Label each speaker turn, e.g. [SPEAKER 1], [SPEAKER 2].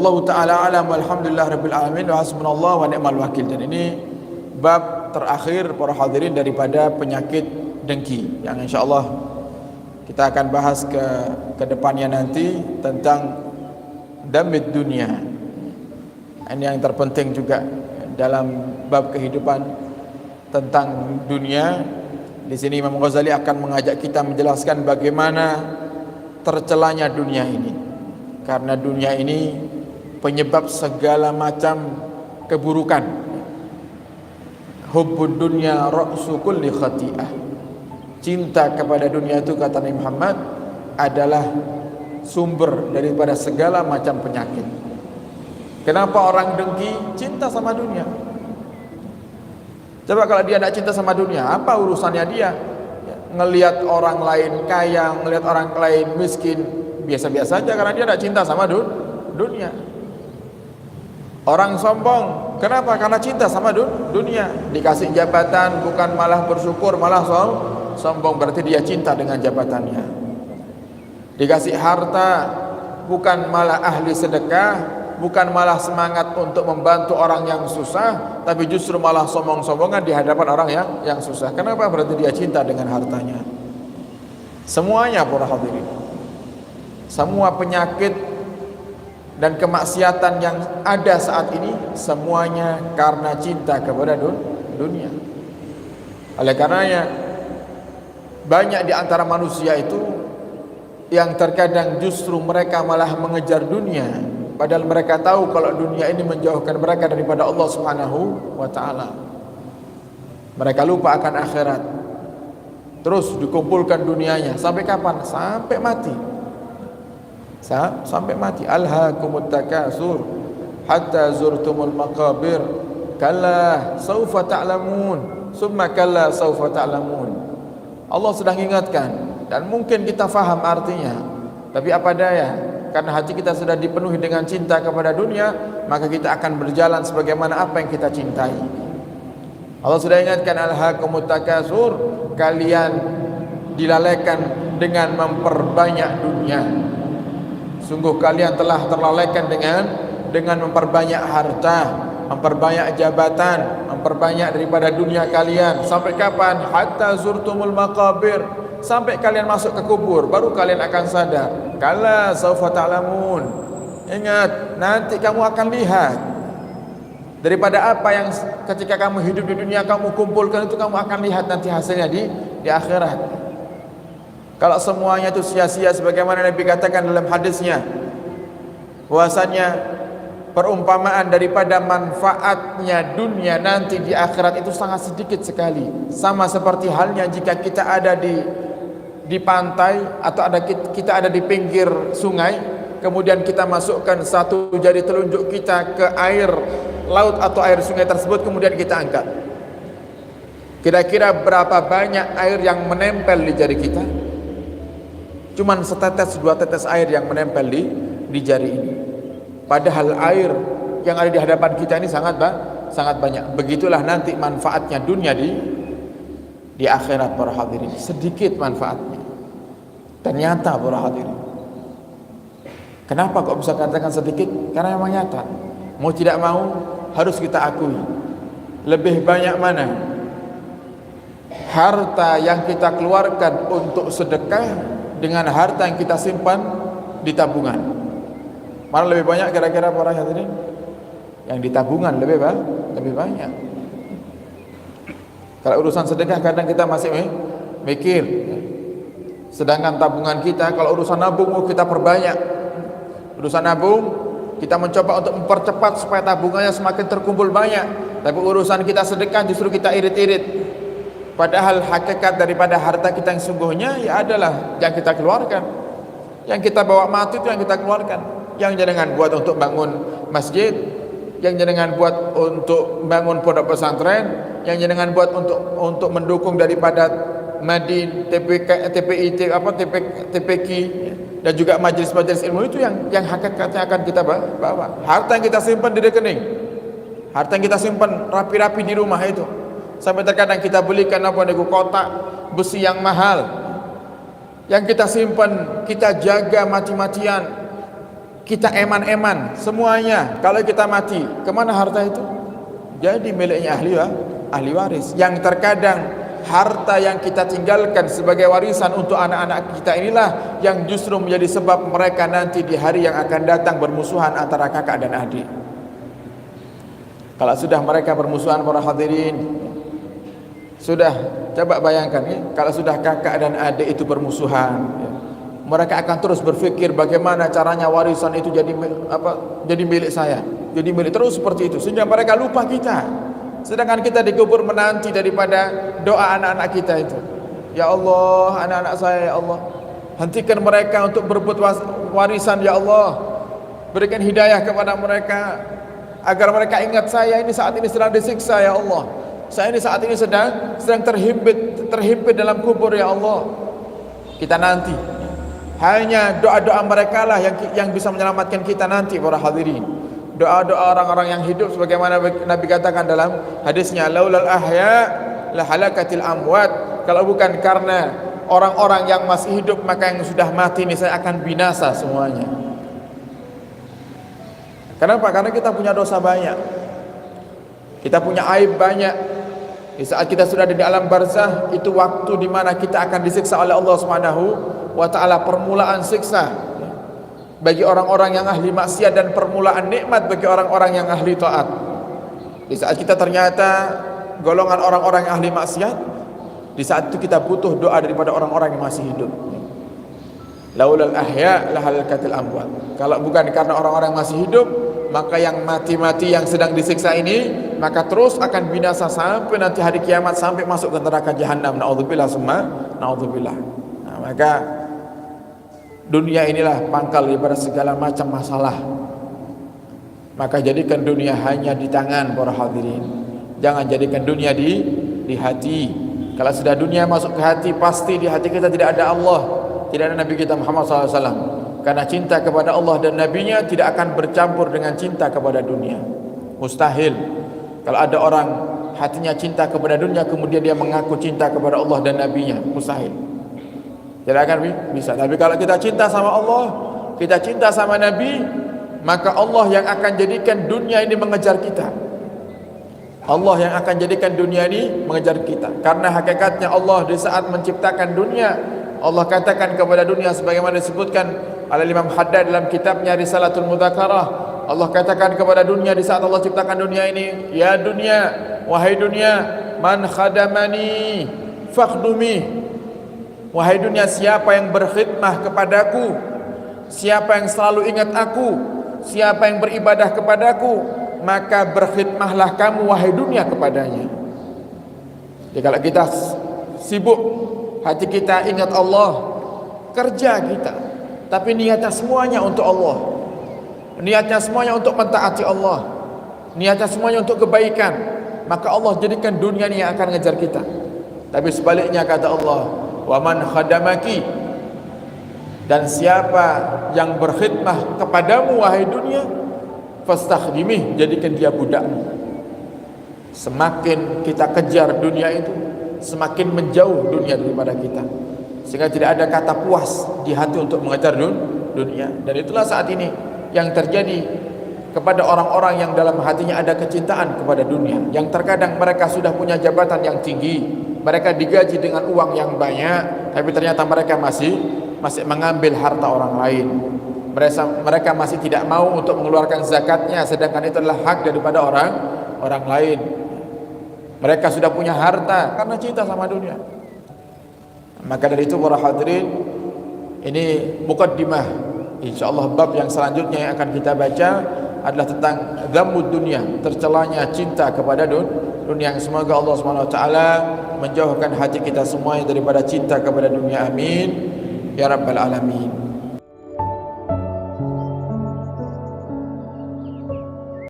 [SPEAKER 1] Wallahu ta'ala alam, walhamdulillah rabbil alamin, wa hasbunallah wa ni'mal wakil. Dan ini bab terakhir para hadirin daripada penyakit dengki yang insyaallah kita akan bahas ke depannya nanti tentang damid dunia. Ini yang terpenting juga dalam bab kehidupan tentang dunia. Di sini Imam Ghazali akan mengajak kita menjelaskan bagaimana tercelanya dunia ini, karena dunia ini penyebab segala macam keburukan. Hubbud dunya ra'su kulli khati'ah. Cinta kepada dunia itu, kata Nabi Muhammad, adalah sumber daripada segala macam penyakit. Kenapa orang dengki? Cinta sama dunia. Coba kalau dia tidak cinta sama dunia, apa urusannya dia? Ngelihat orang lain kaya, ngelihat orang lain miskin, biasa-biasa aja karena dia tidak cinta sama dunia. Orang sombong, kenapa? Karena cinta sama dunia. Dikasih jabatan bukan malah bersyukur, malah sombong, berarti dia cinta dengan jabatannya. Dikasih harta bukan malah ahli sedekah, bukan malah semangat untuk membantu orang yang susah, tapi justru malah sombong-sombongan di hadapan orang yang susah. Kenapa? Berarti dia cinta dengan hartanya. Semuanya para hadirin, semua penyakit dan kemaksiatan yang ada saat ini semuanya karena cinta kepada dunia. Oleh karenanya banyak di antara manusia itu yang terkadang justru mereka malah mengejar dunia, padahal mereka tahu kalau dunia ini menjauhkan mereka daripada Allah Subhanahu wa taala. Mereka lupa akan akhirat. Terus dikumpulkan dunianya sampai kapan? Sampai mati. Sampai mati. Alhaakumut takasur hatta zurtumul maqabir kalla saufa ta'lamun summa kalla saufa ta'lamun. Allah sedang ingatkan, dan mungkin kita faham artinya, tapi apa daya, karena hati kita sudah dipenuhi dengan cinta kepada dunia, maka kita akan berjalan sebagaimana apa yang kita cintai. Allah sudah ingatkan, alhaakumut takasur, kalian dilalaikan dengan memperbanyak dunia. Sungguh kalian telah terlalaikan dengan memperbanyak harta, memperbanyak jabatan, memperbanyak daripada dunia kalian. Sampai kapan? Hatta zurtumul maqabir, sampai kalian masuk ke kubur baru kalian akan sadar. Kalla saufa ta'lamun. Ingat, nanti kamu akan lihat daripada apa yang ketika kamu hidup di dunia kamu kumpulkan itu, kamu akan lihat nanti hasilnya di akhirat. Kalau semuanya itu sia-sia, sebagaimana Nabi katakan dalam hadisnya, bahwasanya perumpamaan daripada manfaatnya dunia nanti di akhirat itu sangat sedikit sekali. Sama seperti halnya jika kita ada di pantai atau kita ada di pinggir sungai, kemudian kita masukkan satu jari telunjuk kita ke air laut atau air sungai tersebut, kemudian kita angkat. Kira-kira berapa banyak air yang menempel di jari kita? Cuman setetes, dua tetes air yang menempel di jari ini. Padahal air yang ada di hadapan kita ini sangat banyak. Begitulah nanti manfaatnya dunia di akhirat para hadirin. Sedikit manfaatnya. Ternyata para hadirin. Kenapa kok bisa katakan sedikit? Karena memang nyata. Mau tidak mau harus kita akui. Lebih banyak mana harta yang kita keluarkan untuk sedekah dengan harta yang kita simpan di tabungan? Mana lebih banyak kira-kira para hadirin? Yang di tabungan lebih banyak. Kalau urusan sedekah kadang kita masih mikir, sedangkan tabungan kita, kalau urusan nabung kita perbanyak. Urusan nabung kita mencoba untuk mempercepat supaya tabungannya semakin terkumpul banyak, tapi urusan kita sedekah justru kita irit-irit. Padahal hakikat daripada harta kita yang sungguhnya ya adalah yang kita keluarkan. Yang kita bawa mati itu yang kita keluarkan. Yang jenengan buat untuk bangun masjid, yang jenengan buat untuk bangun pondok pesantren, yang jenengan buat untuk mendukung daripada Madin, TPQ dan juga majelis-majelis ilmu, itu yang hakikatnya akan kita bawa. Harta yang kita simpan di rekening, harta yang kita simpan rapi-rapi di rumah itu, sampai terkadang kita belikan kotak besi yang mahal, yang kita simpan, kita jaga mati-matian. kita eman-eman semuanya. Kalau kita mati, kemana harta itu? Jadi miliknya ahli waris. Yang terkadang harta yang kita tinggalkan sebagai warisan untuk anak-anak kita inilah yang justru menjadi sebab mereka nanti di hari yang akan datang bermusuhan antara kakak dan adik. Kalau sudah mereka bermusuhan, para hadirin, sudah, coba bayangkan ya, kalau sudah kakak dan adik itu bermusuhan ya, mereka akan terus berpikir bagaimana caranya warisan itu jadi milik saya, jadi milik terus seperti itu, sehingga mereka lupa kita. Sedangkan kita dikubur menanti daripada doa anak-anak kita itu. Ya Allah, anak-anak saya, ya Allah, hentikan mereka untuk berebut warisan, ya Allah. Berikan hidayah kepada mereka agar mereka ingat saya ini saat ini sedang disiksa, ya Allah. Saya ini saat ini sedang terhimpit dalam kubur, ya Allah. Kita nanti hanya doa-doa mereka lah yang bisa menyelamatkan kita nanti, para hadirin. Doa-doa orang-orang yang hidup sebagaimana Nabi katakan dalam hadisnya, laulal ahya la halakatil amwat. Kalau bukan karena orang-orang yang masih hidup, maka yang sudah mati ini saya akan binasa semuanya. Kenapa? Karena kita punya dosa banyak, kita punya aib banyak. Di saat kita sudah di alam barzah, itu waktu di mana kita akan disiksa oleh Allah Subhanahu wa taala, permulaan siksa bagi orang-orang yang ahli maksiat dan permulaan nikmat bagi orang-orang yang ahli taat. Di saat kita ternyata golongan orang-orang yang ahli maksiat, di saat itu kita butuh doa daripada orang-orang yang masih hidup. Laulal ahya la halakatil amwat. Kalau bukan karena orang-orang yang masih hidup, maka yang mati-mati yang sedang disiksa ini maka terus akan binasa sampai nanti hari kiamat, sampai masuk ke neraka jahanam. Naudzubillah summa naudzubillah. Nah, maka dunia inilah pangkal daripada segala macam masalah. Maka jadikan dunia hanya di tangan, para hadirin. Jangan jadikan dunia di hati. Kalau sudah dunia masuk ke hati, pasti di hati kita tidak ada Allah, tidak ada Nabi kita Muhammad SAW. Karena cinta kepada Allah dan Nabinya tidak akan bercampur dengan cinta kepada dunia. Mustahil. Kalau ada orang hatinya cinta kepada dunia, kemudian dia mengaku cinta kepada Allah dan Nabinya, mustahil. Tidak akan bisa. Tapi kalau kita cinta sama Allah, kita cinta sama Nabi, maka Allah yang akan jadikan dunia ini mengejar kita. Allah yang akan jadikan dunia ini mengejar kita. Karena hakikatnya Allah di saat menciptakan dunia, Allah katakan kepada dunia sebagaimana disebutkan oleh Imam Haddad dalam kitabnya Risalatul Mudzakarah. Allah katakan kepada dunia di saat Allah ciptakan dunia ini, ya dunia, wahai dunia, man khadamani fakhdumi. Wahai dunia, siapa yang berkhidmah kepadaku, siapa yang selalu ingat aku, siapa yang beribadah kepadaku, maka berkhidmahlah kamu wahai dunia kepadanya. Jadi kalau kita sibuk, hati kita ingat Allah, kerja kita, tapi niatnya semuanya untuk Allah, niatnya semuanya untuk mentaati Allah, niatnya semuanya untuk kebaikan, maka Allah jadikan dunia ini yang akan ngejar kita. Tapi sebaliknya kata Allah, wa man khadamaki, dan siapa yang berkhidmah kepadamu wahai dunia, fastakhdimih, jadikan dia budakmu. Semakin kita kejar dunia itu, semakin menjauh dunia daripada kita, sehingga tidak ada kata puas di hati untuk mengejar dunia. Dan itulah saat ini yang terjadi kepada orang-orang yang dalam hatinya ada kecintaan kepada dunia, yang terkadang mereka sudah punya jabatan yang tinggi, mereka digaji dengan uang yang banyak, tapi ternyata mereka masih mengambil harta orang lain. Mereka masih tidak mau untuk mengeluarkan zakatnya, sedangkan itu adalah hak daripada orang lain. Mereka sudah punya harta karena cinta sama dunia. Maka dari itu para hadirin, ini mukaddimah. Insyaallah bab yang selanjutnya yang akan kita baca adalah tentang dhammud dunia, tercelanya cinta kepada dunia. Semoga Allah Subhanahu wa taala menjauhkan hati kita semuanya daripada cinta kepada dunia. Amin ya rabbal alamin.